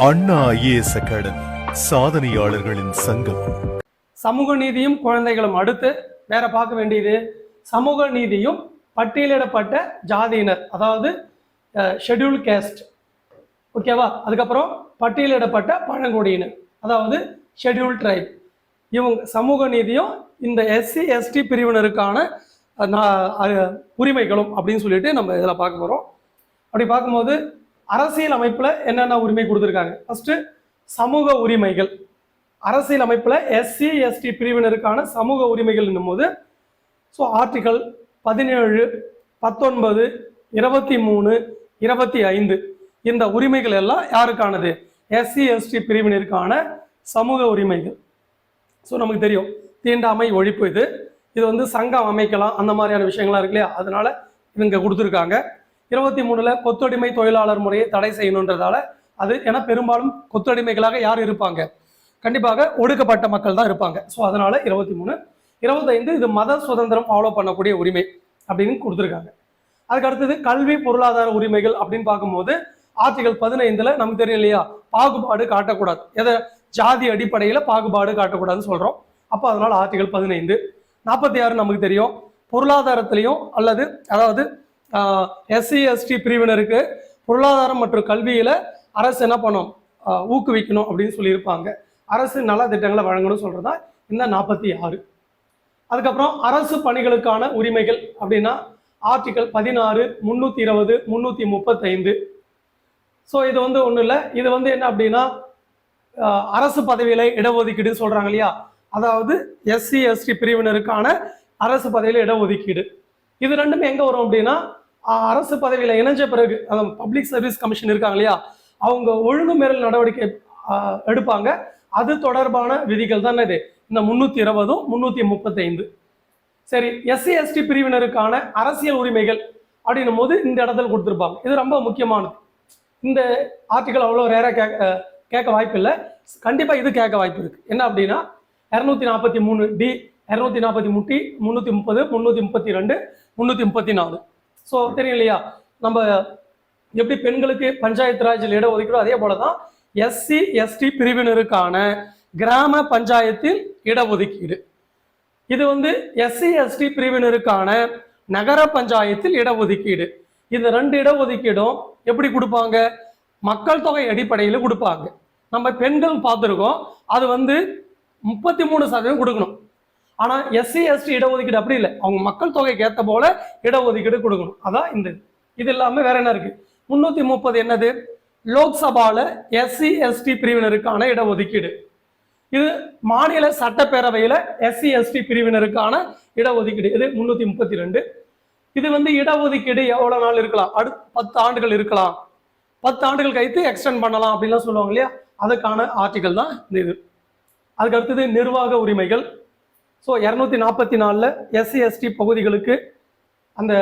அண்ணா IAS academy சாதனையாளர்களின் சங்கம். சமூக நீதியும் குழந்தைகளும் அடுத்து வேற பார்க்க வேண்டியது சமூக நீதியும் பட்டியலிடப்பட்ட ஜாதியினர், அதாவது ஷெட்யூல் கேஸ்ட். ஓகேவா? அதுக்கப்புறம் பட்டியலிடப்பட்ட பழங்குடியினர், அதாவது ஷெட்யூல் ட்ரைப். இவங்க சமூக நீதியும் இந்த SC ST பிரிவினருக்கான உரிமைகளும் அப்படின்னு சொல்லிட்டு நம்ம இதில் பார்க்க போகிறோம். அப்படி பார்க்கும்போது அரசியல் அமைப்பில் என்னென்ன உரிமை கொடுத்துருக்காங்க. ஃபர்ஸ்ட் சமூக உரிமைகள். அரசியல் அமைப்பில் SC ST பிரிவினருக்கான சமூக உரிமைகள் என்னும்போது ஆர்டிகல் 17, 19, 23, 25 இந்த உரிமைகள் எல்லாம் யாருக்கானது? SC ST பிரிவினருக்கான சமூக உரிமைகள். நமக்கு தெரியும் தீண்டாமை ஒழிப்பு, இது வந்து சங்கம் அமைக்கலாம், அந்த மாதிரியான விஷயங்கள்லாம் இருக்கு இல்லையா? அதனால இவங்க கொடுத்துருக்காங்க. 23ல் கொத்தடிமை தொழிலாளர் முறையை தடை செய்யணுன்றதால அது, ஏன்னா பெரும்பாலும் கொத்தடிமைகளாக யார் இருப்பாங்க? கண்டிப்பாக ஒடுக்கப்பட்ட மக்கள் தான் இருப்பாங்க. அதனால 23. 25 இது மத சுதந்திரம் ஃபாலோ பண்ணக்கூடிய உரிமை அப்படின்னு கொடுத்துருக்காங்க. அதுக்கு அடுத்தது கல்வி பொருளாதார உரிமைகள் அப்படின்னு பார்க்கும்போது ஆர்டிகல் 15ல் நமக்கு தெரியும் இல்லையா, பாகுபாடு காட்டக்கூடாது, எதை ஜாதி அடிப்படையில் பாகுபாடு காட்டக்கூடாதுன்னு சொல்றோம். அப்போ அதனால ஆர்டிகல் 15. 46 நமக்கு தெரியும், பொருளாதாரத்திலையும் அல்லது அதாவது SC ST பிரிவினருக்கு பொருளாதாரம் மற்றும் கல்வியில அரசு என்ன பண்ணும், ஊக்குவிக்கணும் அப்படின்னு சொல்லியிருப்பாங்க. அரசு நல திட்டங்களை வழங்கணும் சொல்றதா இந்த 46. அதுக்கப்புறம் அரசு பணிகளுக்கான உரிமைகள் அப்படின்னா ஆர்டிகல் 16, 320, 335. இது வந்து ஒன்றும் இல்லை, இது வந்து என்ன அப்படின்னா அரசு பதவியில இடஒதுக்கீடு சொல்றாங்க இல்லையா, அதாவது SC ST பிரிவினருக்கான அரசு பதவியில இடஒதுக்கீடு. இது ரெண்டுமே எங்க வரும் அப்படின்னா அரசு பதவியில இணைஞ்ச பிறகு பப்ளிக் சர்வீஸ் கமிஷன் இருக்காங்க இல்லையா, அவங்க ஒழுங்குமுறை நடவடிக்கை எடுப்பாங்க. அது தொடர்பான விதிகள் தான் இது இந்த 320, 335. சரி, SC ST பிரிவினருக்கான அரசியல் உரிமைகள் அப்படின்னும் போது இந்த இடத்துல கொடுத்துருப்பாங்க. இது ரொம்ப முக்கியமானது. இந்த ஆர்டிகல் அவ்வளோ ரேரா கேட்க வாய்ப்பு இல்லை, கண்டிப்பா இது கேட்க வாய்ப்பு இருக்கு. என்ன அப்படின்னா 243D, 243T, 330, 332, 334. தெரியும் இல்லையா, நம்ம எப்படி பெண்களுக்கு பஞ்சாயத்து ராஜில் இடம் ஒதுக்கிறோம், அதே போலதான் SC ST பிரிவினருக்கான கிராம பஞ்சாயத்தில் இடஒதுக்கீடு. இது வந்து SC ST பிரிவினருக்கான நகர பஞ்சாயத்தில் இடஒதுக்கீடு. இந்த 2 இடஒதுக்கீடும் எப்படி கொடுப்பாங்க? மக்கள் தொகை அடிப்படையில் கொடுப்பாங்க. நம்ம பெண்கள் பார்த்துருக்கோம், அது வந்து 33% கொடுக்கணும். ஆனா SC ST இடஒதுக்கீடு அப்படி இல்லை, அவங்க மக்கள் தொகைக்கு ஏற்ற போல இடஒதுக்கீடு கொடுக்கணும். அதான் இது இல்லாம வேற என்ன இருக்கு? 330 என்னது? லோக்சபால SC ST பிரிவினருக்கான இடஒதுக்கீடு. இது மாநில சட்டப்பேரவையில SC ST பிரிவினருக்கான இடஒதுக்கீடு. இது 332. இது வந்து இடஒதுக்கீடு எவ்வளவு நாள் இருக்கலாம்? 10 ஆண்டுகள் இருக்கலாம், 10 ஆண்டுகள் கழித்து எக்ஸ்டெண்ட் பண்ணலாம் அப்படின்லாம் சொல்லுவாங்க இல்லையா, அதுக்கான ஆர்டிகல் தான் இது. அதுக்கு அடுத்தது நிர்வாக உரிமைகள். 244ல் SC ST பகுதிகளுக்கு அந்த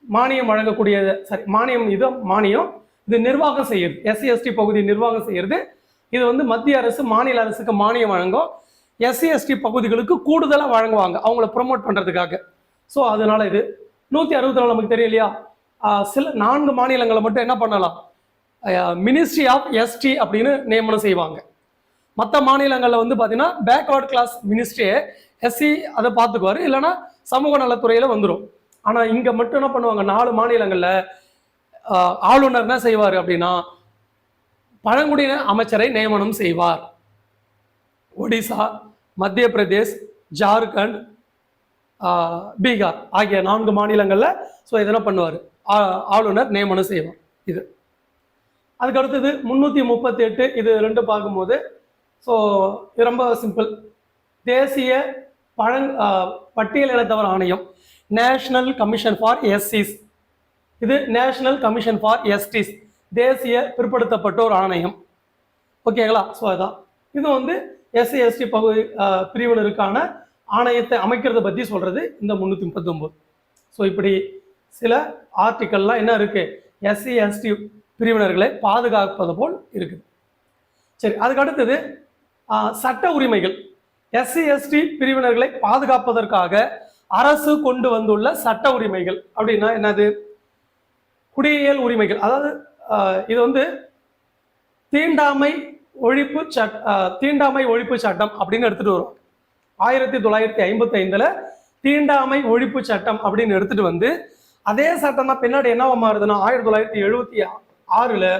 மானியம் வழங்கக்கூடிய, மானியம் இது நிர்வாகம் செய்யுது. SC ST பகுதி நிர்வாகம் செய்யறது. இது வந்து மத்திய அரசு மாநில அரசுக்கு மானியம் வழங்கும். SC ST பகுதிகளுக்கு கூடுதலாக வழங்குவாங்க அவங்கள ப்ரொமோட் பண்றதுக்காக. அதனால இது 164 நமக்கு தெரியும் இல்லையா, சில 4 மாநிலங்களை மட்டும் என்ன பண்ணலாம், மினிஸ்ட்ரி ஆஃப் ST அப்படின்னு நியமனம் செய்வாங்க. மற்ற மாநிலங்களில் வந்து பார்த்தீங்கன்னா பேக்வர்ட் கிளாஸ் மினிஸ்ட்ரியே SC அதை பார்த்துக்குவாரு, இல்லைன்னா சமூக நலத்துறையில வந்துடும். ஆனால் இங்கே மட்டும் என்ன பண்ணுவாங்க, 4 மாநிலங்களில் ஆளுநர் என்ன செய்வார் அப்படின்னா பழங்குடியின அமைச்சரை நியமனம் செய்வார். ஒடிசா, மத்திய பிரதேஷ், ஜார்க்கண்ட், பீகார் ஆகிய 4 மாநிலங்களில் இதெல்லாம் பண்ணுவார், ஆளுநர் நியமனம் செய்வார். இது அதுக்கு அடுத்தது 338. இது 2 பார்க்கும்போது இது ரொம்ப சிம்பிள். தேசிய பட்டியலினத்தவர் ஆணையம், நேஷனல் கமிஷன் ஃபார் SCs. இது நேஷனல் கமிஷன் ஃபார் STs, தேசிய பிற்படுத்தப்பட்டோர் ஆணையம். ஓகேங்களா? அதான் இது வந்து SC ST பகுதி பிரிவினருக்கான ஆணையத்தை அமைக்கிறத பத்தி சொல்றது இந்த 339. இப்படி சில ஆர்டிக்கல்லாம் என்ன இருக்கு, SC ST பிரிவினர்களை பாதுகாப்பது போல் இருக்குது. சரி, அதுக்கு அடுத்தது சட்ட உரிமைகள். SC ST பிரிவினர்களை பாதுகாப்பதற்காக அரசு கொண்டு வந்துள்ள சட்ட உரிமைகள் அப்படின்னா என்னது? குடியியல் உரிமைகள். அதாவது இது வந்து தீண்டாமை தீண்டாமை ஒழிப்பு சட்டம் அப்படின்னு எடுத்துட்டு வரும். 1955 தீண்டாமை ஒழிப்பு சட்டம் அப்படின்னு எடுத்துட்டு வந்து அதே சட்டம் தான் பின்னாடி என்னவா மாறுதுன்னா 1976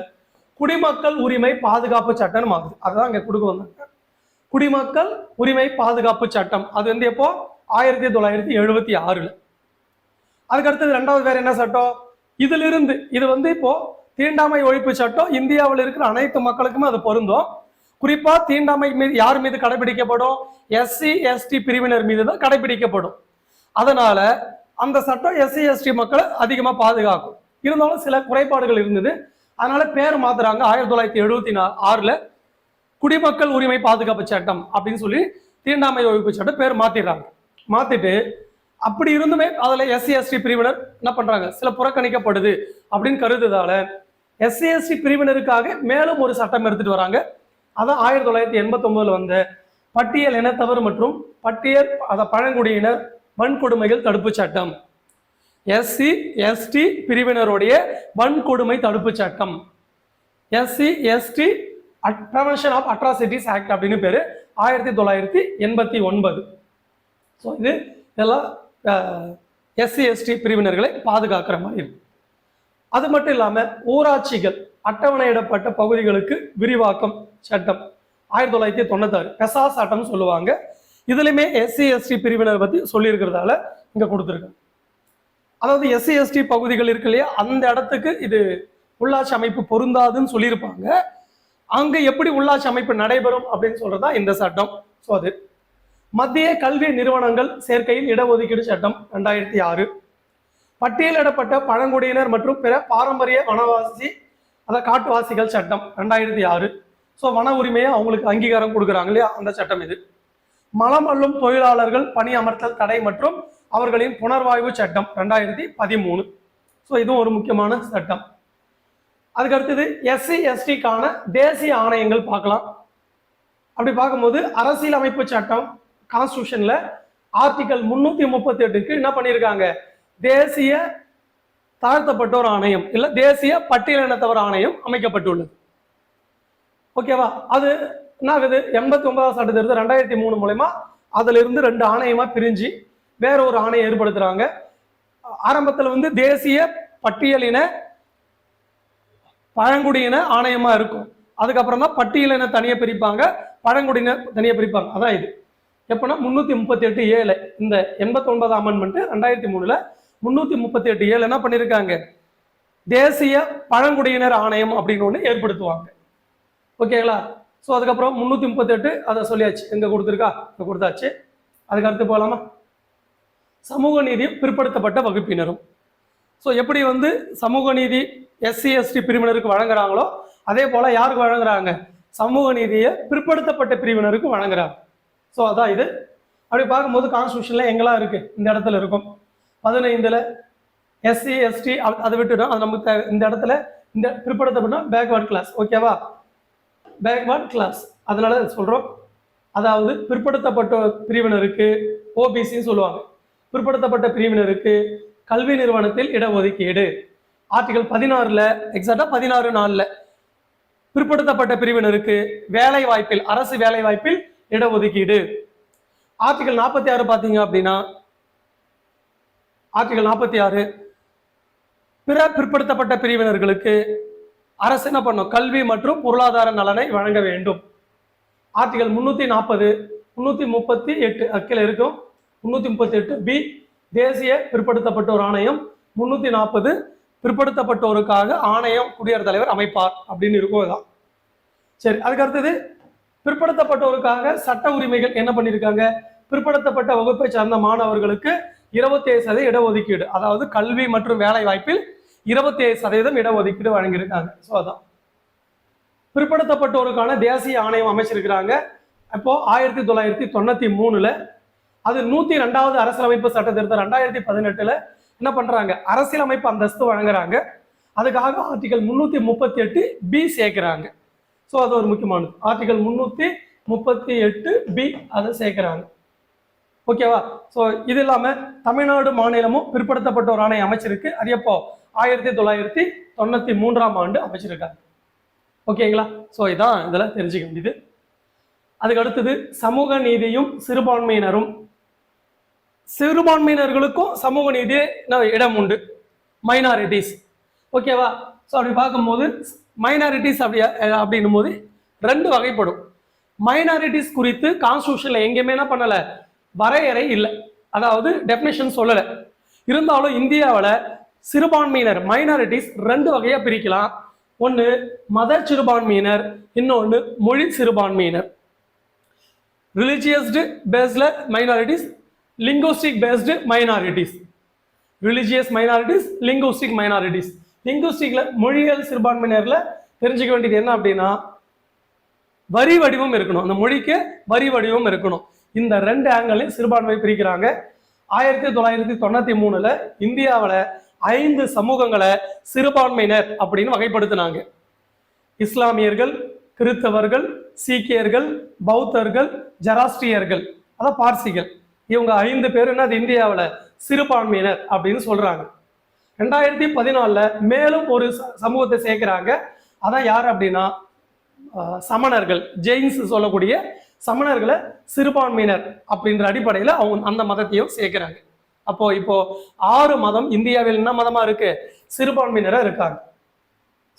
குடிமக்கள் உரிமை பாதுகாப்பு சட்டம் ஆகுது. அதுதான் இங்க கொடுக்க வந்தாங்க. குடிமக்கள் உரிமை பாதுகாப்பு சட்டம் அது வந்து எப்போ 1976. அதுக்கு அடுத்தது ரெண்டாவது வேற என்ன சட்டம்? இதுல இருந்து இது வந்து இப்போ தீண்டாமை ஒழிப்பு சட்டம் இந்தியாவில் இருக்கிற அனைத்து மக்களுக்குமே அது பொருந்தும். குறிப்பா தீண்டாமை மீது யார் மீது கடைபிடிக்கப்படும்? எஸ்சி எஸ்டி பிரிவினர் மீது தான் கடைபிடிக்கப்படும். அதனால அந்த சட்டம் எஸ்சி எஸ்டி மக்களை அதிகமா பாதுகாக்கும். இருந்தாலும் சில குறைபாடுகள் இருந்தது. அதனால பேர் மாத்துறாங்க. 1976 குடிமக்கள் உரிமை பாதுகாப்பு சட்டம் அப்படின்னு சொல்லி தீண்டாமை ஒழிப்பு சட்டம் பேர் மாத்திடுறாங்க. மாத்திட்டு அப்படி இருந்துமே அதுல எஸ்சி எஸ்டி பிரிவினர் என்ன பண்றாங்க? சில புறக்கணிக்கப்படுது அப்படின்னு கருதுதால எஸ்சி எஸ்டி பிரிவினருக்காக மேலும் ஒரு சட்டம் எடுத்துட்டு வராங்க. அதான் 1989 வந்த பட்டியல் இனத்தவர் மற்றும் பட்டியல் பழங்குடியினர் வன்கொடுமைகள் தடுப்பு சட்டம். எஸ்சி எஸ்டி பிரிவினருடைய வன்கொடுமை தடுப்பு சட்டம், SC ST prevention of atrocities act அப்படின்னு பேரு, 1989. ஸோ இது இதெல்லாம் எஸ்சி எஸ்டி பிரிவினர்களை பாதுகாக்கிற மாதிரி இருக்கு. அது மட்டும் இல்லாம ஊராட்சிகள் அட்டவணையிடப்பட்ட பகுதிகளுக்கு விரிவாக்கம் சட்டம் 1996 பெசா சட்டம் சொல்லுவாங்க. இதுலயுமே எஸ்சி எஸ்டி பிரிவினர் பத்தி சொல்லி இருக்கிறதால இங்க கொடுத்துருக்காங்க. அதாவது எஸ்சி எஸ்டி பகுதிகள் இருக்கு இல்லையா, அந்த இடத்துக்கு இது உள்ளாட்சி அமைப்பு பொருந்தாதுன்னு சொல்லியிருப்பாங்க. அங்க எப்படி உள்ளாட்சி அமைப்பு நடைபெறும் அப்படின்னு சொல்றதா இந்த சட்டம். ஸோ அது மத்திய கல்வி நிறுவனங்கள் சேர்க்கையில் இடஒதுக்கீடு சட்டம் 2006, பட்டியலிடப்பட்ட பழங்குடியினர் மற்றும் பிற பாரம்பரிய வனவாசி காட்டுவாசிகள் சட்டம் 2006. ஸோ வன உரிமையை அவங்களுக்கு அங்கீகாரம் கொடுக்குறாங்க இல்லையா, அந்த சட்டம் இது. மலம் அள்ளும் தொழிலாளர்கள் பணி அமர்த்தல் தடை மற்றும் அவர்களின் புனர்வாய்வு சட்டம் 2013. ஸோ இதுவும் ஒரு முக்கியமான சட்டம். அதுக்கு அடுத்தது எஸ்சி எஸ்டிக்கான தேசிய ஆணையங்கள் பார்க்கலாம். அப்படி பார்க்கும்போது அரசியலமைப்பு சட்டம் கான்ஸ்டியூஷன்ல ஆர்டிகல் 338க்கு என்ன பண்ணியிருக்காங்க? தேசிய தாழ்த்தப்பட்டோர் ஆணையம் இல்ல தேசிய பட்டியலினத்தவர் ஆணையம் அமைக்கப்பட்டுள்ளது. ஓகேவா? அது என்ன ஆகுது? 89 சட்டத்திருத்த 2003 மூலமா அதுல இருந்து 2 ஆணையமா பிரிஞ்சு வேற ஒரு ஆணையம் ஏற்படுத்துறாங்க. ஆரம்பத்துல வந்து தேசிய பட்டியலின பழங்குடியின ஆணையமா இருக்கும். அதுக்கப்புறம் தான் பட்டியலின தனியா பிரிப்பாங்க, பழங்குடியின தனியா பிரிப்பாங்க. அதான் இது எப்பன்னா 338(7) இந்த 89 அமெண்ட்மெண்ட் 2003 338(7) என்ன பண்ணிருக்காங்க? தேசிய பழங்குடியினர் ஆணையம் அப்படின்னு ஒண்ணு ஏற்படுத்துவாங்க. ஓகேங்களா? ஸோ அதுக்கப்புறம் 338 அதை சொல்லியாச்சு, எங்க கொடுத்துருக்கா இங்க கொடுத்தாச்சு. அதுக்கு அடுத்து போகலாமா? சமூக நீதி பிற்படுத்தப்பட்ட வகுப்பினரும். ஸோ எப்படி வந்து சமூக நீதி எஸ்சி எஸ்டி பிரிவினருக்கு வழங்குறாங்களோ அதே போல யாருக்கு வழங்குறாங்க? சமூக நீதியை பிற்படுத்தப்பட்ட பிரிவினருக்கு வழங்குறாங்க. ஸோ அதான் இது. அப்படி பார்க்கும்போது கான்ஸ்டியூஷன்ல எங்கெல்லாம் இருக்கு? இந்த இடத்துல இருக்கும். 15 எஸ்சி எஸ்டி அதை விட்டுடும். அது நமக்கு இந்த இடத்துல இந்த பிற்படுத்தப்பட்ட பேக்வர்ட் கிளாஸ். ஓகேவா? பேக்வர்ட் கிளாஸ் அதனால சொல்றோம். அதாவது பிற்படுத்தப்பட்ட பிரிவினருக்கு ஓபிசின்னு சொல்லுவாங்க. பிற்படுத்தப்பட்ட பிரிவினருக்கு கல்வி நிறுவனத்தில் இடஒதுக்கீடு ஆர்டிகல் 16 எக்ஸாக்டா 16(4) பிற்படுத்தப்பட்ட பிரிவினருக்கு வேலை வாய்ப்பில் அரசு வேலை வாய்ப்பில் இடஒதுக்கீடு. ஆர்டிகல் 46 பாத்தீங்க அப்படின்னா ஆர்டிகல் 46 பிற பிற்படுத்தப்பட்ட பிரிவினர்களுக்கு அரசு என்ன பண்ணும்? கல்வி மற்றும் பொருளாதார நலனை வழங்க வேண்டும். ஆர்டிகல் 340 338 அக்கில் இருக்கும். 338(b) தேசிய பிற்படுத்தப்பட்டோர் ஆணையம், 340 பிற்படுத்தப்பட்டோருக்காக ஆணையம் குடியரசுத் தலைவர் அமைப்பார் அப்படின்னு இருக்கும். இதான் சரி. அதுக்கு அடுத்தது பிற்படுத்தப்பட்டோருக்காக சட்ட உரிமைகள் என்ன பண்ணியிருக்காங்க? பிற்படுத்தப்பட்ட வகுப்பை சார்ந்த மாணவர்களுக்கு 27% இடஒதுக்கீடு, அதாவது கல்வி மற்றும் வேலை வாய்ப்பில் 27% இடஒதுக்கீடு வழங்கியிருக்காங்க. ஸோ அதான் பிற்படுத்தப்பட்டோருக்கான தேசிய ஆணையம் அமைச்சிருக்கிறாங்க. அப்போ 1993 அது 102வது அரசியலமைப்பு சட்ட திருத்தம் 2018 என்ன பண்றாங்க? அரசியலமைப்பு அந்தஸ்து வழங்குறாங்க. அதுக்காக ஆர்டிகல் 338(b) சேர்க்கிறாங்க. ஸோ அது ஒரு முக்கியமானது. ஆர்டிகல் 338(b) அதை சேர்க்கிறாங்க. ஓகேவா? ஸோ இது இல்லாம தமிழ்நாடு மாநிலமும் பிற்படுத்தப்பட்ட ஒரு ஆணையம் அமைச்சிருக்கு. அது எப்போ? 1993 அமைச்சிருக்காங்க. ஓகேங்களா? ஸோ இதான் இதில் தெரிஞ்சுக்க வேண்டியது. அதுக்கு அடுத்தது சமூக நீதியும் சிறுபான்மையினரும். சிறுபான்மையினர்களுக்கும் சமூக நீதி இடம் உண்டு, மைனாரிட்டிஸ். ஓகேவா? ஸோ அப்படி பார்க்கும்போது மைனாரிட்டிஸ் அப்படின்னும் போது ரெண்டு வகைப்படும். மைனாரிட்டிஸ் குறித்து கான்ஸ்டியூஷன்ல எங்கேயுமே என்ன பண்ணல, வரையறை இல்லை, அதாவது டெஃபினேஷன் சொல்லலை. இருந்தாலும் இந்தியாவில் சிறுபான்மையினர் மைனாரிட்டிஸ் ரெண்டு வகையா பிரிக்கலாம். ஒன்று மத சிறுபான்மையினர், இன்னொன்று மொழி சிறுபான்மையினர். ரிலிஜியஸ் பேஸ்ல minorities, linguistic based minorities. Religious minorities, linguistic minorities. லிங்குஸ்டிக்ல மொழியியல் சிறுபான்மையினர்ல தெரிஞ்சுக்க வேண்டியது என்ன அப்படின்னா, வரி வடிவம் இருக்கணும், அந்த மொழிக்கு வரி வடிவம் இருக்கணும். இந்த ரெண்டு ஆங்கிளையும் சிறுபான்மை பிரிக்கிறாங்க. 1993 இந்தியாவில் 5 சமூகங்களை சிறுபான்மையினர் அப்படின்னு வகைப்படுத்தினாங்க. இஸ்லாமியர்கள், கிறிஸ்தவர்கள், சீக்கியர்கள், பௌத்தர்கள், ஜராஸ்ட்ரியர்கள், அதான் பார்சிகள். இவங்க 5 பேர் என்ன இந்தியாவில் சிறுபான்மையினர் அப்படின்னு சொல்றாங்க. 2014 மேலும் ஒரு சமூகத்தை சேர்க்கிறாங்க. அதான் யார் அப்படின்னா சமணர்கள், ஜெயின்ஸ் சொல்லக்கூடிய சமணர்களை சிறுபான்மையினர் அப்படின்ற அடிப்படையில் அவங்க அந்த மதத்தையும் சேர்க்கிறாங்க. அப்போ இப்போ 6 மதம் இந்தியாவில் என்ன மதமா இருக்கு, சிறுபான்மையினராக இருக்காங்க.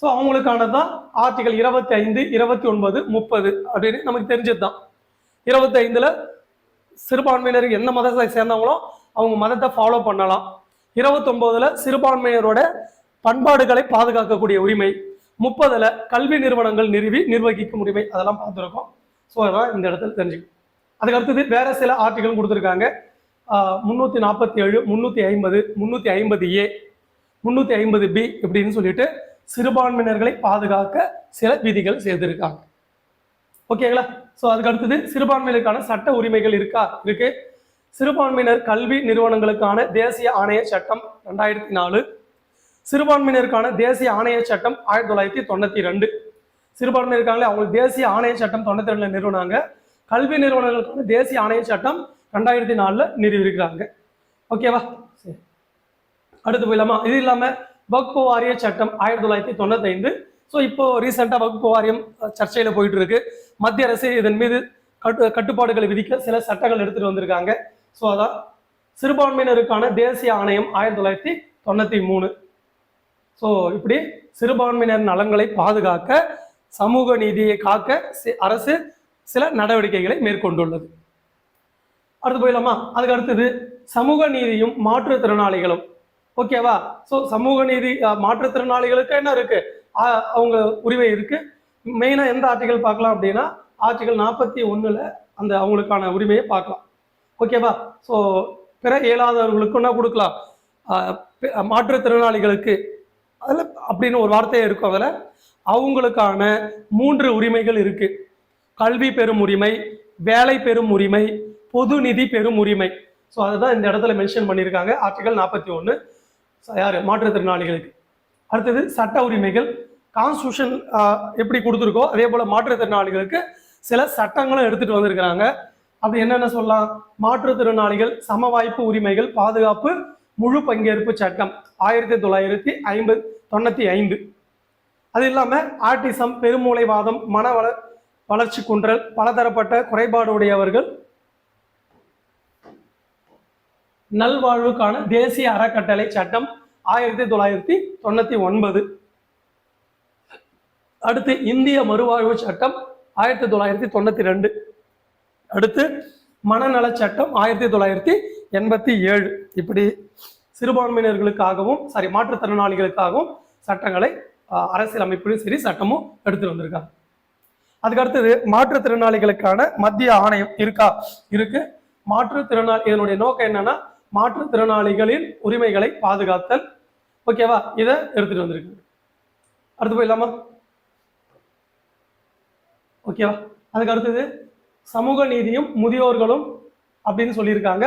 ஸோ அவங்களுக்கானதான் ஆர்டிகல் 25, 29, 30 அப்படின்னு நமக்கு தெரிஞ்சது தான். 25ல் சிறுபான்மையினருக்கு எந்த மதத்தை சேர்ந்தவங்களோ அவங்க மதத்தை ஃபாலோ பண்ணலாம். 29ல் சிறுபான்மையினரோட பண்பாடுகளை பாதுகாக்கக்கூடிய உரிமை. 30ல் கல்வி நிறுவனங்கள் நிறுவி நிர்வகிக்கும் உரிமை. அதெல்லாம் பார்த்துருக்கோம். ஸோ அதான் இந்த இடத்துல தெரிஞ்சுக்கணும். அதுக்கு அடுத்தது வேற சில ஆர்டிகல் கொடுத்துருக்காங்க. 347, 350, 350A, 350B இப்படின்னு சொல்லிட்டு சிறுபான்மையினர்களை பாதுகாக்க சில விதிகள் சேர்த்திருக்காங்க. ஓகேங்களா? ஸோ அதுக்கு அடுத்தது சிறுபான்மையினருக்கான சட்ட உரிமைகள் இருக்கு. சிறுபான்மையினர் கல்வி நிறுவனங்களுக்கான தேசிய ஆணைய சட்டம் 2004, சிறுபான்மையினருக்கான தேசிய ஆணைய சட்டம் 1992. சிறுபான்மையினருக்காங்களே அவங்களுக்கு தேசிய ஆணைய சட்டம் 92ல நிறுவனாங்க. கல்வி நிறுவனங்களுக்கான தேசிய ஆணைய சட்டம் 2004 நிறுவிருக்கிறாங்க. ஓகேவா? சரி, அடுத்து போயிடலாமா? இது இல்லாம வக்ஃபு வாரிய சட்டம் 1995. ஸோ இப்போ ரீசெண்டாக வக்ஃபு வாரியம் சர்ச்சையில் போயிட்டு இருக்கு. மத்திய அரசு இதன் மீது கட்டுப்பாடுகளை விதிக்க சில சட்டங்கள் எடுத்துட்டு வந்திருக்காங்க. ஸோ அதான் சிறுபான்மையினருக்கான தேசிய ஆணையம் 1993. ஸோ இப்படி சிறுபான்மையினர் நலன்களை பாதுகாக்க, சமூக நீதியை காக்க அரசு சில நடவடிக்கைகளை மேற்கொண்டுள்ளது. அடுத்து போயிடலாமா? அதுக்கு அடுத்தது சமூக நீதியும் மாற்றுத்திறனாளிகளும். ஓகேவா? ஸோ சமூக நீதி மாற்றுத்திறனாளிகளுக்கு என்ன இருக்கு, அவங்க உரிமை இருக்கு. மெயினா எந்த ஆர்டிகல் பார்க்கலாம் அப்படின்னா ஆர்டிகல் 41ல் அந்த அவங்களுக்கான உரிமையை பார்க்கலாம். ஓகேவா? ஸோ பிற இயலாதவர்களுக்கு என்ன கொடுக்கலாம், மாற்றுத்திறனாளிகளுக்கு அதில் அப்படின்னு ஒரு வார்த்தையே இருக்கும். அதில் அவங்களுக்கான 3 உரிமைகள் இருக்கு. கல்வி பெறும் உரிமை, வேலை பெறும் உரிமை, பொது நிதி பெறும் உரிமை. ஸோ அதுதான் இந்த இடத்துல மென்ஷன் பண்ணியிருக்காங்க ஆர்டிகல் 41 யார், மாற்றுத்திறனாளிகளுக்கு. அடுத்தது சட்ட உரிமைகள். கான்ஸ்டியூஷன் எப்படி கொடுத்துருக்கோ அதே போல மாற்றுத்திறனாளிகளுக்கு சில சட்டங்களும் எடுத்துட்டு வந்திருக்கிறாங்க. அப்படி என்னென்ன சொல்லலாம், மாற்றுத்திறனாளிகள் சம வாய்ப்பு உரிமைகள் பாதுகாப்பு முழு பங்கேற்பு சட்டம் 1995. அது இல்லாம ஆட்டிசம், பெருமூளைவாதம், மன வளர்ச்சி குன்றல், பலதரப்பட்ட குறைபாடு உடையவர்கள் நல்வாழ்வுக்கான தேசிய அறக்கட்டளை சட்டம் 1999. அடுத்து இந்திய மறுவாழ்வு சட்டம் 1992. அடுத்து மனநல சட்டம் 1987. இப்படி சிறுபான்மையினர்களுக்காகவும் மாற்றுத்திறனாளிகளுக்காகவும் சட்டங்களை அரசியலமைப்பிலும் சரி சட்டமும் எடுத்துட்டு வந்திருக்காங்க. அதுக்கு அடுத்தது மாற்றுத்திறனாளிகளுக்கான மத்திய ஆணையம் இருக்கு. மாற்றுத்திறனாளி இதனுடைய நோக்கம் என்னன்னா மாற்றுத்திறனாளிகளின் உரிமைகளை பாதுகாத்தல். ஓகேவா? இதை எடுத்துட்டு வந்திருக்கு. அடுத்து போயிடலாமா? ஓகேவா? அதுக்கு அடுத்தது சமூக நீதியும் முதியோர்களும் அப்படின்னு சொல்லியிருக்காங்க.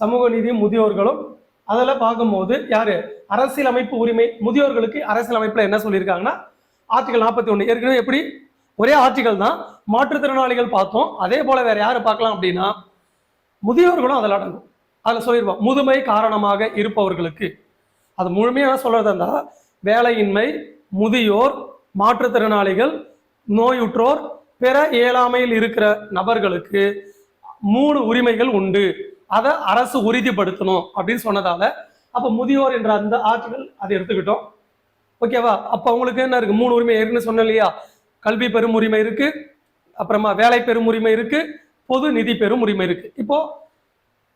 சமூக நீதியும் முதியோர்களும் அதில் பார்க்கும்போது யாரு, அரசியலமைப்பு உரிமை முதியோர்களுக்கு அரசியலமைப்புல என்ன சொல்லியிருக்காங்கன்னா ஆர்டிகல் 41. ஏற்கனவே எப்படி ஒரே ஆர்டிகல் தான், மாற்றுத்திறனாளிகள் பார்த்தோம், அதே போல வேற யாரு பார்க்கலாம் அப்படின்னா முதியோர்களும் அதில் அடங்கும். அதில் சொல்லியிருப்போம் முதுமை காரணமாக இருப்பவர்களுக்கு. அது முழுமையாக சொல்றதா இருந்தா வேலையின்மை, முதியோர், மாற்றுத்திறனாளிகள், நோயுற்றோர் பிற இயலாமையில் இருக்கிற நபர்களுக்கு 3 உரிமைகள் உண்டு, அதை அரசு உறுதிப்படுத்தணும் அப்படின்னு சொன்னதால அப்ப முதியோர் என்ற அந்த ஆர்டிகல் அதை எடுத்துக்கிட்டோம். ஓகேவா? அப்ப அவங்களுக்கு என்ன இருக்கு? 3 உரிமை இருக்குன்னு சொன்னேன் இல்லையா? கல்வி பெறும் உரிமை இருக்கு, அப்புறமா வேலை பெறும் உரிமை இருக்கு, பொது நிதி பெறும் உரிமை இருக்கு. இப்போ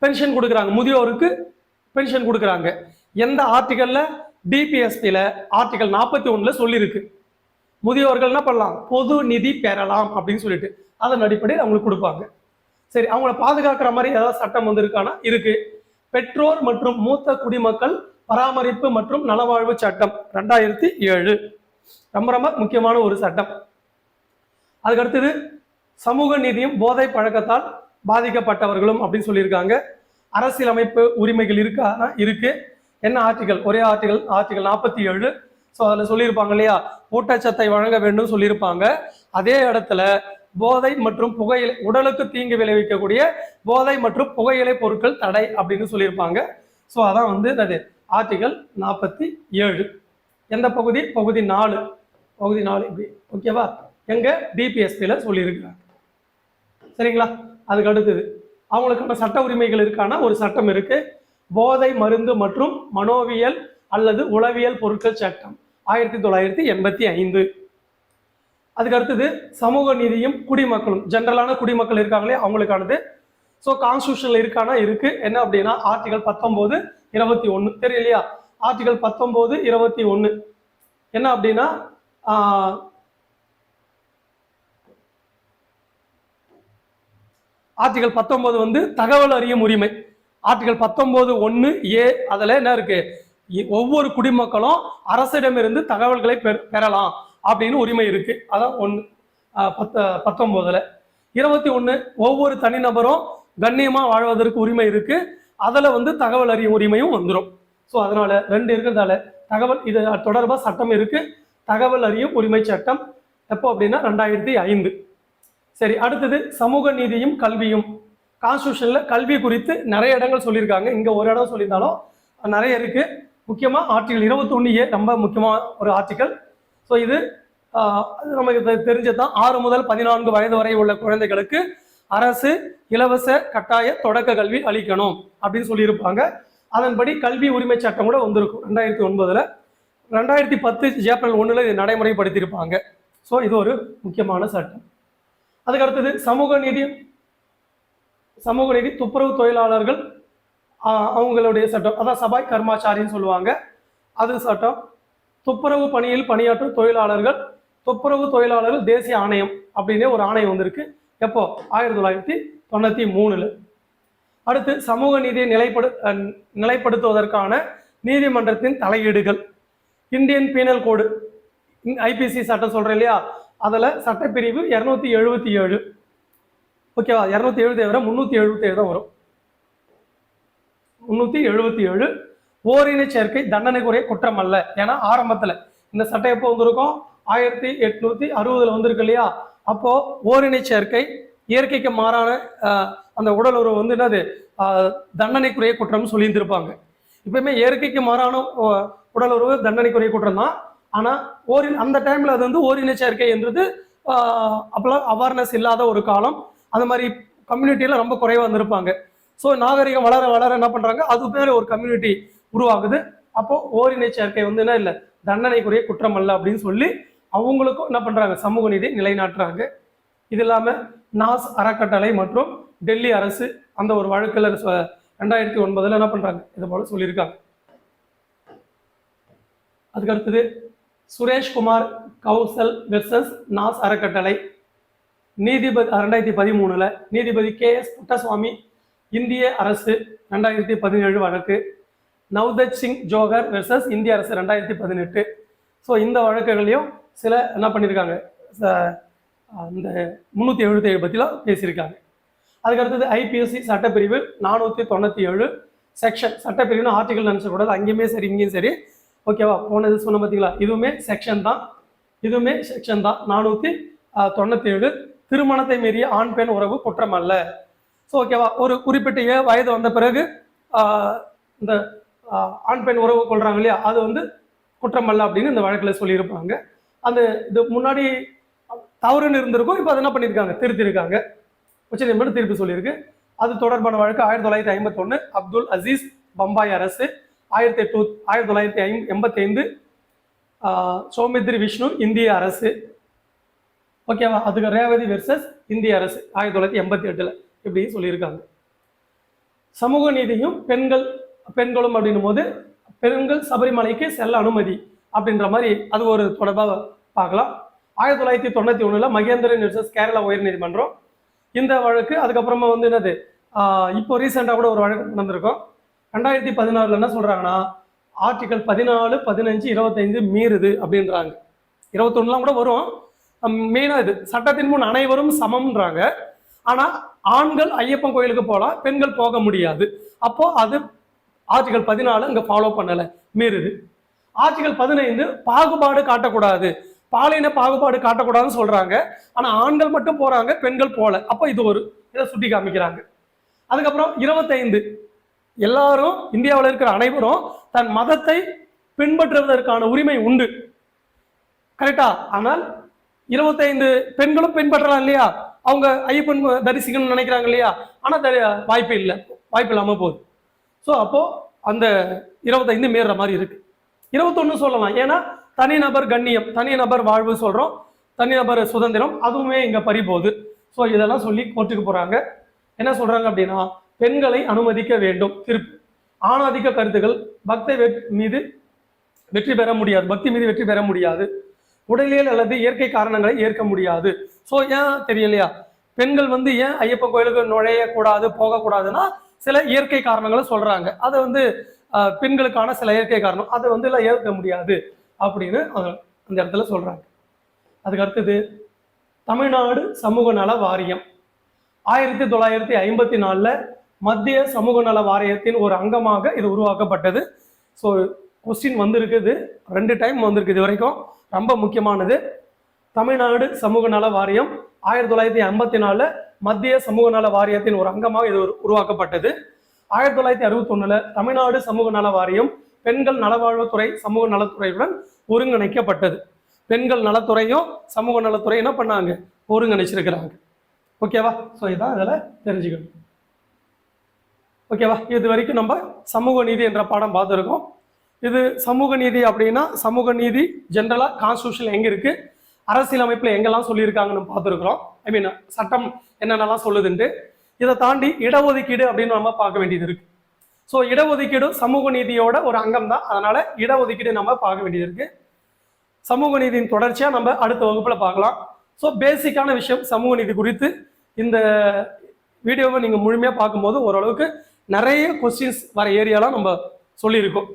பென்ஷன் கொடுக்குறாங்க, முதியோருக்கு பென்ஷன் கொடுக்குறாங்க. எந்த ஆர்டிகல்ல? டிபிஎஸ்பியில ஆர்டிகல் 41ல சொல்லியிருக்கு முதியோர்கள் என்ன பண்ணலாம், பொது நிதி பெறலாம் அப்படின்னு சொல்லிட்டு அதன் அடிப்படையில் அவங்களுக்கு கொடுப்பாங்க. சரி, அவங்கள பாதுகாக்கிற மாதிரி ஏதாவது சட்டம் வந்திருக்கானா? இருக்கு. பெற்றோர் மற்றும் மூத்த குடிமக்கள் பராமரிப்பு மற்றும் நலவாழ்வு சட்டம் 2007 ரொம்ப ரொம்ப முக்கியமான ஒரு சட்டம். அதுக்கு அடுத்தது சமூக நீதியும் போதை பழக்கத்தால் பாதிக்கப்பட்டவர்களும் அப்படின்னு சொல்லியிருக்காங்க. அரசியலமைப்பு உரிமைகள் இருக்கானா? இருக்கு. என்ன ஆர்டிகல்? ஒரே ஆர்டிகல் 47. ஸோ அதில் சொல்லியிருப்பாங்க இல்லையா, ஊட்டச்சத்தை வழங்க வேண்டும் சொல்லியிருப்பாங்க. அதே இடத்துல போதை மற்றும் புகையிலை, உடலுக்கு தீங்கு விளைவிக்கக்கூடிய போதை மற்றும் புகையிலை பொருட்கள் தடை அப்படின்னு சொல்லியிருப்பாங்க. ஸோ அதான் வந்து அது ஆர்டிகல் 47. எந்த பகுதி? பகுதி 4. பகுதி 4 இப்படி. ஓகேவா? எங்க? டிபிஎஸ்பியில் சொல்லியிருக்கிறாங்க. சரிங்களா? அதுக்கு அடுத்தது அவங்களுக்கான சட்ட உரிமைகள் இருக்கான ஒரு சட்டம் இருக்கு, போதை மருந்து மற்றும் மனோவியல் அல்லது உளவியல் பொருட்கள் சட்டம் 1985. அதுக்கு அடுத்தது சமூக நீதியும் குடிமக்களும், ஜென்ரலான குடிமக்கள் இருக்காங்களே அவங்களுக்கானது. ஸோ கான்ஸ்டியூஷன்ல இருக்கானா? இருக்கு. என்ன அப்படின்னா ஆர்டிகல் 19, 21 தெரியலையா? ஆர்டிகல் 19, 21 என்ன அப்படின்னா ஆர்டிகல் 19 வந்து தகவல் அறியும் உரிமை. ஆர்டிகல் 19(1)(a) அதுல என்ன இருக்கு? ஒவ்வொரு குடிமக்களும் அரசிடமிருந்து தகவல்களை பெறலாம் அப்படின்னு உரிமை இருக்கு. அதான் 19ல. 21 ஒவ்வொரு தனிநபரும் கண்ணியமா வாழ்வதற்கு உரிமை இருக்கு. அதுல வந்து தகவல் அறியும் உரிமையும் வந்துடும். ஸோ அதனால 2 இருக்கிறதால தகவல் இது தொடர்பா சட்டம் இருக்கு, தகவல் அறியும் உரிமை சட்டம். எப்போ அப்படின்னா 2005. சரி, அடுத்தது சமூக நீதியும் கல்வியும். கான்ஸ்டியூஷன்ல கல்வி குறித்து நிறைய இடங்கள் சொல்லியிருக்காங்க. இங்க ஒரு இடம் சொல்லியிருந்தாலும் நிறைய இருக்கு. முக்கியமா ஆர்டிகல் 21(a) ரொம்ப முக்கியமான ஒரு ஆர்டிகல். ஸோ இது நமக்கு தெரிஞ்சதுதான். 6 முதல் 14 வயது வரை உள்ள குழந்தைகளுக்கு அரசு இலவச கட்டாய தொடக்க கல்வி அளிக்கணும் அப்படின்னு சொல்லியிருப்பாங்க. அதன்படி கல்வி உரிமை சட்டம் கூட வந்திருக்கும் 2009ல். 2010 ஏப்ரல் 1ல் இது நடைமுறைப்படுத்தியிருப்பாங்க. ஸோ இது ஒரு முக்கியமான சட்டம். அதுக்கு அடுத்தது சமூக நீதி துப்புரவு தொழிலாளர்கள் அவங்களுடைய சட்டம், அதான் சபாய் கர்மாச்சாரின்னு சொல்லுவாங்க. அது சட்டம். துப்புரவு பணியில் பணியாற்றும் துப்புரவு தொழிலாளர்கள் தேசிய ஆணையம் அப்படின்னே ஒரு ஆணையம் வந்திருக்கு. எப்போ? 1993ல். அடுத்து சமூக நீதியை நிலைப்படுத்துவதற்கான நீதிமன்றத்தின் தலையீடுகள். இந்தியன் பீனல் கோடு, ஐபிசி சட்டம் சொல்றேன் இல்லையா, அதுல சட்டப்பிரிவு 277. ஓகேவா? 277 வர 377 தான் வரும். 377 ஓரின சேர்க்கை தண்டனைக்குரிய குற்றம் அல்ல. ஏன்னா ஆரம்பத்துல இந்த சட்டம் எப்போ வந்திருக்கும்? 1860ல் வந்திருக்கு இல்லையா? அப்போ ஓரினை சேர்க்கை இயற்கைக்கு மாறான அந்த உடல் உறவு வந்து என்னது தண்டனைக்குரிய குற்றம்னு சொல்லியிருந்திருப்பாங்க. இப்பவுமே இயற்கைக்கு மாறான உடல் உறவு தண்டனைக்குரிய குற்றம் தான். ஆனா அந்த டைம்ல அது வந்து ஓரின சேர்க்கை என்றது அப்பெல்லாம் அவேர்னஸ் இல்லாத ஒரு காலம். அந்த மாதிரி கம்யூனிட்டியில ரொம்ப குறைவா வந்திருப்பாங்க. ஸோ நாகரிகம் வளர வளர என்ன பண்றாங்க, அது பேர் ஒரு கம்யூனிட்டி உருவாகுது. அப்போ ஓரினை சேர்க்கை வந்து என்ன இல்லை, தண்டனைக்குரிய குற்றம் அல்ல அப்படின்னு சொல்லி அவங்களுக்கும் என்ன பண்றாங்க, சமூக நீதி நிலைநாட்டுறாங்க. இது இல்லாம நாஸ் அறக்கட்டளை மற்றும் டெல்லி அரசு அந்த ஒரு வழக்குல 2009ல் என்ன பண்றாங்க, இது போல சொல்லியிருக்காங்க. அதுக்கு அடுத்தது சுரேஷ்குமார் கௌசல் வெர்சஸ் நாஸ் அறக்கட்டளை. நீதிபதி 2013ல் நீதிபதி KS புட்டசுவாமி இந்திய அரசு 2017 வழக்கு. நவ்தத் சிங் ஜோஹர் வெர்சஸ் இந்திய அரசு 2018. ஸோ இந்த வழக்குகளையும் சில என்ன பண்ணியிருக்காங்க, இந்த 377 பற்றிலாம் பேசியிருக்காங்க. அதுக்கடுத்தது ஐபிஎஸ்சி சட்டப்பிரிவு 497 செக்ஷன். சட்டப்பிரிவுன்னு ஆர்டிகல் நினச்சக்கூடாது, அங்கேயுமே சரி இங்கேயும் சரி. ஓகேவா? போனது சொன்ன பார்த்தீங்களா, இதுவுமே செக்ஷன் தான், இதுவுமே செக்ஷன் தான். 497 திருமணத்தை மீறிய ஆண் பெண் உறவு குற்றம் அல்ல. ஸோ ஓகேவா, ஒரு குறிப்பிட்ட வயது வந்த பிறகு இந்த ஆண் பெண் உறவு கொள்றாங்க இல்லையா, அது வந்து குற்றம் அல்ல அப்படின்னு இந்த வழக்கில் சொல்லியிருப்பாங்க. அந்த இது முன்னாடி தவறுன்னு இருந்திருக்கும். இப்போ அது என்ன பண்ணியிருக்காங்க, திருத்திருக்காங்க. உச்சநீதிமன்றம் தீர்ப்பு சொல்லியிருக்கு. அது தொடர்பான வழக்கு 1951 அப்துல் அசீஸ் பம்பாய் அரசு, 1985 சௌமித்ரி விஷ்ணு இந்திய அரசு. ஓகேவா? அதுக்கு ரேவதி வெர்சஸ் இந்திய அரசு 1988 இப்படி சொல்லியிருக்காங்க. சமூக நீதியும் பெண்களும் அப்படின்னும் போது பெண்கள் சபரிமலைக்கு செல்ல அனுமதி அப்படின்ற மாதிரி அது ஒரு தொடர்பாக பார்க்கலாம். 1991 மகேந்திரன் வெர்சஸ் கேரளா உயர்நீதிமன்றம் இந்த வழக்கு. அதுக்கப்புறமா வந்து என்னது, இப்போ ரீசெண்டாக கூட ஒரு வழக்கு நடந்திருக்கும். 2016 என்ன சொல்றாங்கன்னா, ஆர்டிகல் 14, 15, 25 மீறுது அப்படின்றாங்க. 21 கூட வரும். மெயினா இது சட்டத்தின் முன் அனைவரும் சமம்ன்றாங்க. ஆனா ஆண்கள் ஐயப்பன் கோயிலுக்கு போகலாம், பெண்கள் போக முடியாது. அப்போ அது ஆர்டிகல் 14 இங்க ஃபாலோ பண்ணல, மீறுது. ஆர்டிகல் 15 பாகுபாடு காட்டக்கூடாது, பாலின பாகுபாடு காட்டக்கூடாதுன்னு சொல்றாங்க. ஆனா ஆண்கள் மட்டும் போறாங்க, பெண்கள் போல. அப்போ இது ஒரு இதை சுட்டி காமிக்கிறாங்க. அதுக்கப்புறம் 25 எல்லாரும் இந்தியாவில் இருக்கிற அனைவரும் தன் மதத்தை பின்பற்றுவதற்கான உரிமை உண்டு, கரெக்டா? ஆனால் 25 பெண்களும் பின்பற்றலாம் இல்லையா? அவங்க ஐயப்பன் தரிசிக்கணும்னு நினைக்கிறாங்க இல்லையா? ஆனா வாய்ப்பு இல்லாம போகுது. ஸோ அப்போ அந்த 25 மீறுற மாதிரி இருக்கு. 21 சொல்லலாம், ஏன்னா தனிநபர் கண்ணியம், தனிநபர் வாழ்வு சொல்றோம், தனிநபர் சுதந்திரம், அதுவுமே இங்க பறி போகுது. ஸோ இதெல்லாம் சொல்லி கோர்ட்டுக்கு போறாங்க. என்ன சொல்றாங்க அப்படின்னா, பெண்களை அனுமதிக்க வேண்டும். திருப்பி ஆணாதிக்க கருத்துக்கள் பக்தி மீது வெற்றி பெற முடியாது, உடலியல் அல்லது இயற்கை காரணங்களை ஏற்க முடியாது. ஸோ ஏன் தெரியலையா, பெண்கள் வந்து ஏன் ஐயப்பன் கோயிலுக்கு நுழையக்கூடாது, போகக்கூடாதுன்னா சில இயற்கை காரணங்களை சொல்றாங்க. அதை வந்து பெண்களுக்கான சில இயற்கை காரணம், அதை வந்து எல்லாம் ஏற்க முடியாது அப்படின்னு அந்த இடத்துல சொல்றாங்க. அதுக்கு அடுத்தது தமிழ்நாடு சமூக நல வாரியம் 1954 மத்திய சமூக நல வாரியத்தின் ஒரு அங்கமாக இது உருவாக்கப்பட்டது. ஸோ கொஸ்டின் வந்திருக்குது, 2 டைம் வந்திருக்கு இது வரைக்கும். ரொம்ப முக்கியமானது. தமிழ்நாடு சமூக நல வாரியம் 1954 மத்திய சமூக நல வாரியத்தின் ஒரு அங்கமாக இது உருவாக்கப்பட்டது. 1961 தமிழ்நாடு சமூக நல வாரியம் பெண்கள் நலவாழ்வுத்துறை சமூக நலத்துறையுடன் ஒருங்கிணைக்கப்பட்டது. பெண்கள் நலத்துறையும் சமூக நலத்துறை என்ன பண்ணாங்க, ஒருங்கிணைச்சிருக்கிறாங்க. ஓகேவா? ஸோ இதான் அதில் தெரிஞ்சுக்கணும். ஓகேவா? இது வரைக்கும் நம்ம சமூக நீதி என்ற பாடம் பார்த்துருக்கோம். இது சமூக நீதி அப்படின்னா, சமூக நீதி ஜென்ரலா கான்ஸ்டியூஷன் எங்க இருக்கு, அரசியலமைப்புல எங்கெல்லாம் சொல்லியிருக்காங்கன்னு பார்த்துருக்குறோம். ஐ மீன் சட்டம் என்னென்னலாம் சொல்லுதுன்ட்டு. இதை தாண்டி இடஒதுக்கீடு அப்படின்னு நம்ம பார்க்க வேண்டியது இருக்கு. ஸோ இடஒதுக்கீடு சமூக நீதியோட ஒரு அங்கம் தான், அதனால இடஒதுக்கீடு நம்ம பார்க்க வேண்டியது இருக்கு. சமூக நீதியின் தொடர்ச்சியா நம்ம அடுத்த வகுப்புல பார்க்கலாம். ஸோ பேசிக்கான விஷயம் சமூக நீதி குறித்து இந்த வீடியோவை நீங்க முழுமையா பார்க்கும்போது ஓரளவுக்கு நிறைய கொஸ்டின்ஸ் வர ஏரியாலாம் நம்ம சொல்லியிருக்கோம்.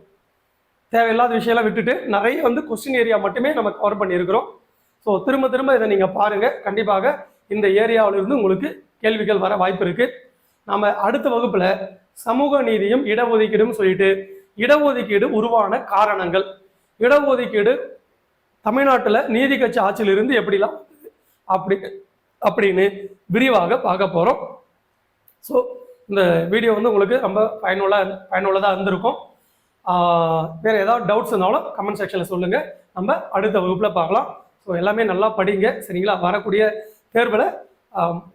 தேவையில்லாத விஷயம்லாம் விட்டுட்டு நிறைய வந்து கொஸ்டின் ஏரியா மட்டுமே நம்ம கவர் பண்ணியிருக்கிறோம். ஸோ திரும்ப இதை நீங்கள் பாருங்கள். கண்டிப்பாக இந்த ஏரியாவிலிருந்து உங்களுக்கு கேள்விகள் வர வாய்ப்பு இருக்குது. நம்ம அடுத்த வகுப்பில் சமூக நீதியும் இடஒதுக்கீடும் சொல்லிட்டு இடஒதுக்கீடு உருவான காரணங்கள், இடஒதுக்கீடு தமிழ்நாட்டில் நீதி கட்சி ஆட்சியிலிருந்து எப்படிலாம் அப்படின்னு விரிவாக பார்க்க போகிறோம். ஸோ இந்த வீடியோ வந்து உங்களுக்கு ரொம்ப பயனுள்ளதாக இருந்திருக்கும். வேறு ஏதாவது டவுட்ஸ் இருந்தாலும் கமெண்ட் செக்ஷனில் சொல்லுங்கள், நம்ம அடுத்த வகுப்பில் பார்க்கலாம். ஸோ எல்லாமே நல்லா படிங்க, சரிங்களா? வரக்கூடிய தேர்வில்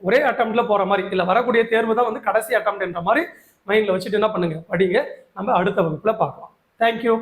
ஒரே அட்டம்ப்டில் போகிற மாதிரி இல்லை, வரக்கூடிய தேர்வு தான் வந்து கடைசி அட்டம்ப்ட்ன்ற மாதிரி மைண்டில் வச்சுட்டு என்ன பண்ணுங்கள், படிங்க. நம்ம அடுத்த வகுப்பில் பார்க்கலாம். தேங்க்யூ.